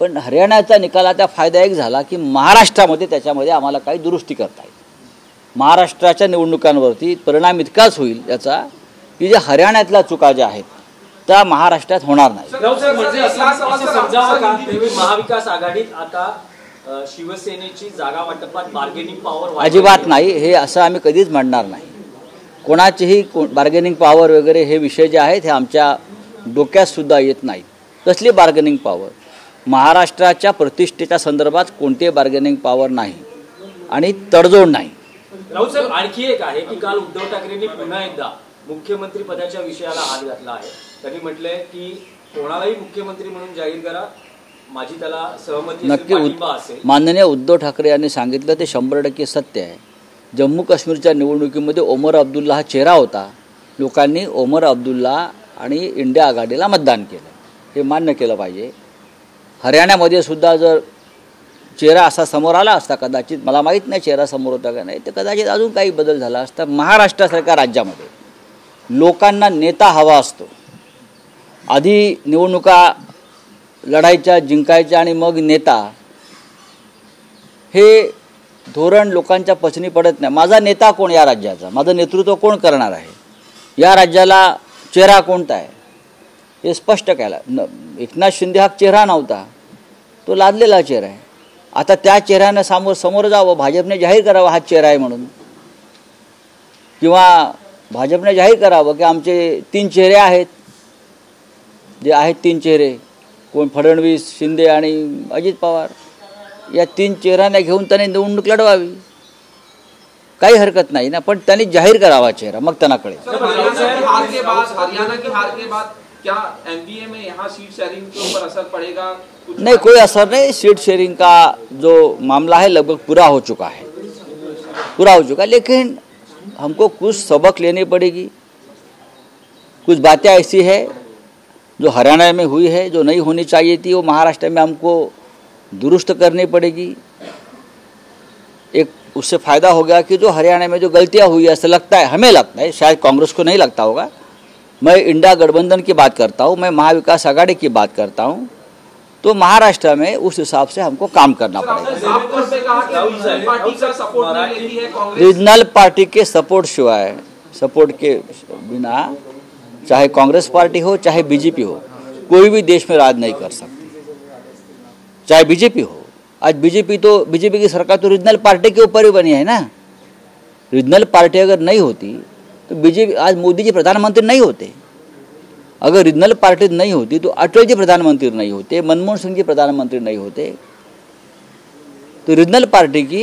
पण हरियाणाचा निकालाचा फायदा एक झाला की महाराष्ट्रामध्ये त्याच्यामध्ये आम्हाला काही दुरुस्ती करता येईल. महाराष्ट्राच्या निवडणुकांवरती परिणाम इतकाच होईल याचा की जे हरियाणातल्या चुका ज्या आहेत त्या महाराष्ट्रात होणार नाही. महाविकास आघाडीत आता शिवसेनेची जागा वाटपात बार्गेनिंग पॉवर अजिबात नाही. हे असं आम्ही कधीच म्हणणार नाही. कोणाचीही बार्गेनिंग पॉवर वगैरे हे विषय जे आहेत हे आमच्या डोक्यात सुद्धा येत नाही. कसली बार्गेनिंग पॉवर? महाराष्ट्राच्या प्रतिष्ठेच्या संदर्भात कोणते बार्गेनिंग पॉवर नाही आणि तडजोड नाही. राऊत साहेब, आणखी एक आहे की काल उद्धव ठाकरेंनी पुन्हा एकदा मुख्यमंत्री पदाच्या विषयाला हात घातला आहे. त्यांनी म्हटलंय की कोणालाही मुख्यमंत्री म्हणून जाहीर करा, माझी त्याला सहमती नक्की. माननीय उद्धव ठाकरे यांनी सांगितलं ते 100% सत्य आहे. जम्मू काश्मीरच्या निवडणुकीमध्ये ओमर अब्दुल्ला हा चेहरा होता. लोकांनी ओमर अब्दुल्ला आणि इंडिया आघाडीला मतदान केलं, हे मान्य केलं पाहिजे. हरियाणामध्ये सुद्धा जर चेहरा असा समोर आला असता, कदाचित मला माहीत नाही चेहरा समोर होता का नाही, तर कदाचित अजून काही बदल झाला असता. महाराष्ट्रासारख्या राज्यामध्ये लोकांना नेता हवा असतो. आधी निवडणुका लढायच्या, जिंकायच्या आणि मग नेता, हे धोरण लोकांच्या पचनी पडत नाही. माझा नेता कोण या राज्याचा, माझं नेतृत्व कोण करणार आहे, या राज्याला चेहरा कोणता आहे हे स्पष्ट केलं. एकनाथ शिंदे हा चेहरा नव्हता, तो लादलेला चेहरा आहे. आता त्या चेहऱ्यानं समोर जावं, भाजपने जाहीर करावं हा चेहरा आहे म्हणून, किंवा भाजपने जाहीर करावं की आमचे 3 चेहरे आहेत, जे आहेत 3 चेहरे, कोण फडणवीस, शिंदे आणि अजित पवार, या 3 चेहऱ्यांना घेऊन त्यांनी निवडणूक लढवावी. काही हरकत नाही ना, पण त्यांनी जाहीर करावा चेहरा, मग त्यांना कळेल. क्या एमपीए में यहाँ सीट शेयरिंग के ऊपर असर पड़ेगा? नहीं, कोई असर नहीं. सीट शेयरिंग का जो मामला है लगभग पूरा हो चुका है, लेकिन हमको कुछ सबक लेनी पड़ेगी. कुछ बातें ऐसी है जो हरियाणा में हुई है, जो नहीं होनी चाहिए थी, वो महाराष्ट्र में हमको दुरुस्त करनी पड़ेगी. एक उससे फ़ायदा हो गया कि जो हरियाणा में जो गलतियां हुई, ऐसा लगता है, हमें लगता है, शायद कांग्रेस को नहीं लगता होगा. मैं इंडिया गठबंधन की बात करता हूँ, मैं महाविकास आघाड़ी की बात करता हूँ, तो महाराष्ट्र में उस हिसाब से हमको काम करना पड़ेगा. रीजनल पार्टी के सपोर्ट शिवाय, सपोर्ट के बिना, चाहे कांग्रेस पार्टी हो चाहे बीजेपी हो, कोई भी देश में राज नहीं कर सकती. चाहे बीजेपी हो, आज बीजेपी की सरकार तो रीजनल पार्टी के ऊपर ही बनी है ना. रीजनल पार्टी अगर नहीं होती तो बीजेपी, आज मोदी जी प्रधानमंत्री नहीं होते. अगर रीजनल पार्टी नहीं होती तो अटल जी प्रधानमंत्री नहीं होते, मनमोहन सिंह जी प्रधानमंत्री नहीं होते. तो रीजनल पार्टी की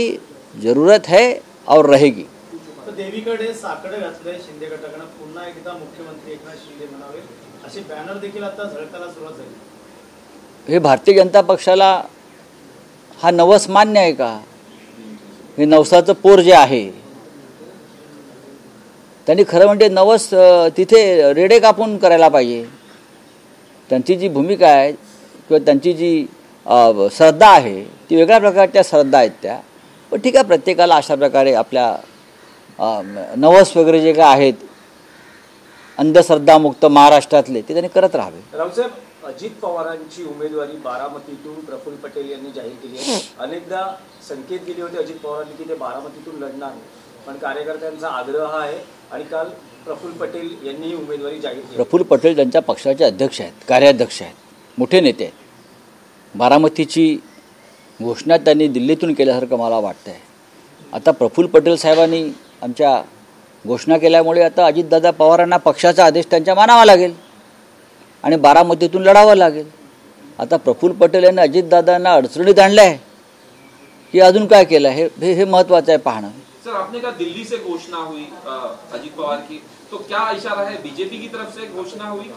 जरूरत है और रहेगी. तो देवीकडे साकडे घातले शिंदे गटाकडे, पुन्हा एकदा मुख्यमंत्री एकनाथ शिंदे म्हणावे असे बॅनर देखील आता झळकायला सुरुवात झाली. हे भारतीय जनता पक्षाला हा नवस मान्य आहे का? हे नवसाचं पोर जे आहे त्यांनी खरं म्हणजे नवस तिथे रेडे कापून करायला पाहिजे. त्यांची जी भूमिका आहे किंवा त्यांची जी श्रद्धा आहे ती वेगळ्या प्रकारच्या श्रद्धा आहेत त्या. पण ठीक आहे, प्रत्येकाला अशा प्रकारे आपल्या नवस वगैरे जे काय आहेत अंधश्रद्धामुक्त महाराष्ट्रातले ते त्यांनी करत राहावे. रावसाहेब, अजित पवारांची उमेदवारी बारामतीतून प्रफुल्ल पटेल यांनी जाहीर केली आहे. अनेकदा संकेत दिले होते अजित पवारांनी की ते बारामतीतून लढणार, पण कार्यकर्त्यांचा आग्रह आहे आणि काल प्रफुल्ल पटेल यांनी उमेदवारी जाहीर केली. प्रफुल्ल पटेल त्यांच्या पक्षाचे अध्यक्ष आहेत, कार्याध्यक्ष आहेत, मोठे नेते आहेत. बारामतीची घोषणा त्यांनी दिल्लीतून केल्यासारखं मला वाटतं आहे. आता प्रफुल्ल पटेल साहेबांनी आमच्या घोषणा केल्यामुळे आता अजितदादा पवारांना पक्षाचा आदेश त्यांच्या मानावा लागेल आणि बारामतीतून लढावं लागेल. आता प्रफुल्ल पटेल यांनी अजितदादांना अडचणीत आणलं आहे की अजून काय केलं आहे हे महत्त्वाचं आहे पाहणं. सर, आपने कहा दिल्ली से घोषणा हुई अजित पवार की, तो क्या इशारा है, बीजेपी की तरफ से घोषणा हुई?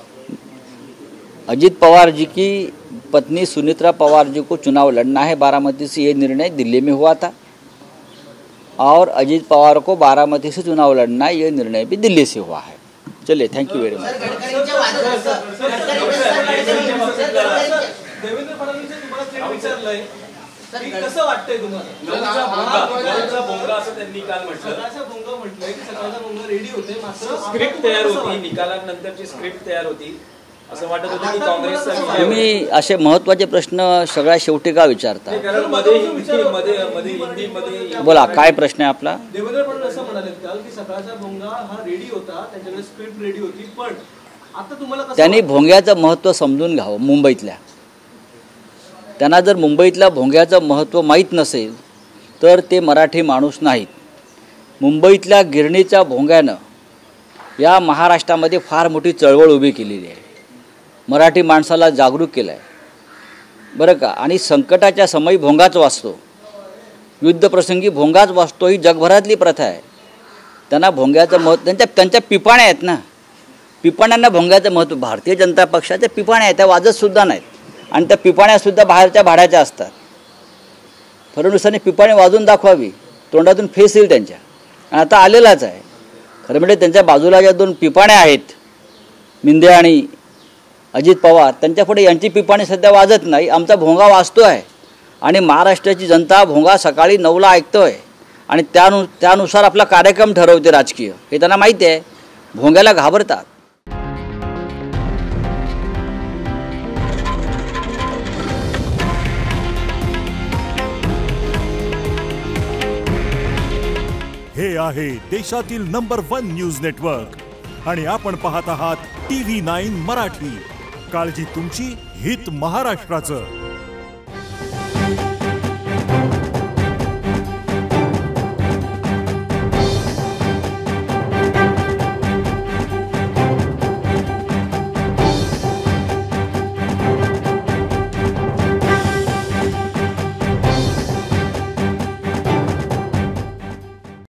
अजित पवार जी की पत्नी सुनीत्रा पवार जी को चुनाव लड़ना है बारामती से, ये निर्णय दिल्ली में हुआ था, और अजित पवार को बारामती से चुनाव लड़ना है, ये निर्णय भी दिल्ली से हुआ है. चलिए, thank you very much. Devendra Fadnavis तुम्हाला विचारलंय की कसं वाटतंय तुम्हाला? असं त्यांनी काल म्हटलं की सकाळचा भोंगा रेडी होते, मात्र स्क्रिप्ट तयार होती, निकालानंतरची स्क्रिप्ट तयार होती, असं वाटत होतं की काँग्रेसचा विजय होईल. तुम्ही असे महत्त्वाचे प्रश्न सगळ्या शेवटी का विचारता? कारण मध्ये हिंदीमध्ये बोला, काय प्रश्न आहे आपला? देवेंद्र फडणवीस असं म्हणाले काल की सकाळचा भोंगा हा रेडी होता, त्यांच्याकडे स्क्रिप्ट रेडी होती, पण आता तुम्हाला कसं त्यांनी भोंग्याचं महत्त्व समजून घ्यावं. मुंबईतल्या त्यांना जर मुंबईतल्या भोंग्याचं महत्त्व माहीत नसेल तर ते मराठी माणूस नाहीत. मुंबईतल्या गिरणीच्या भोंग्यानं या महाराष्ट्रामध्ये फार मोठी चळवळ उभी केलेली आहे. मराठी माणसाला जागरूक केलं आहे बरं का. आणि संकटाच्या समयी भोंगाच वाचतो, युद्धप्रसंगी भोंगाच वाचतो, ही जगभरातली प्रथा आहे. त्यांना भोंग्याचं महत्त्व, त्यांच्या पिपाण्या आहेत ना, पिपाण्यांना भोंग्याचं महत्त्व. भारतीय जनता पक्षाच्या पिपाण्या आहेत, त्या वाजतसुद्धा नाहीत आणि त्या पिपाण्यासुद्धा बाहेरच्या भाड्याच्या असतात. फडणवीसांनी पिपाणी वाजून दाखवावी, तोंडातून फेस येईल त्यांच्या, आणि आता आलेलाच आहे. खरं म्हणजे त्यांच्या बाजूला ज्या दोन पिपाण्या आहेत, मिंदे आणि अजित पवार, त्यांच्यापुढे यांची पिपाणी सध्या वाजत नाही. आमचा भोंगा वाजतो आहे आणि महाराष्ट्राची जनता भोंगा सकाळी 9ला ऐकतो आहे आणि त्यानुसार आपला कार्यक्रम ठरवते राजकीय. हे त्यांना माहिती आहे. भोंग्याला घाबरतात. हे आहे देशातील नंबर 1 न्यूज नेटवर्क आणि आपण पाहत आहात TV9 मराठी. काळजी तुमची, हित महाराष्ट्राचं.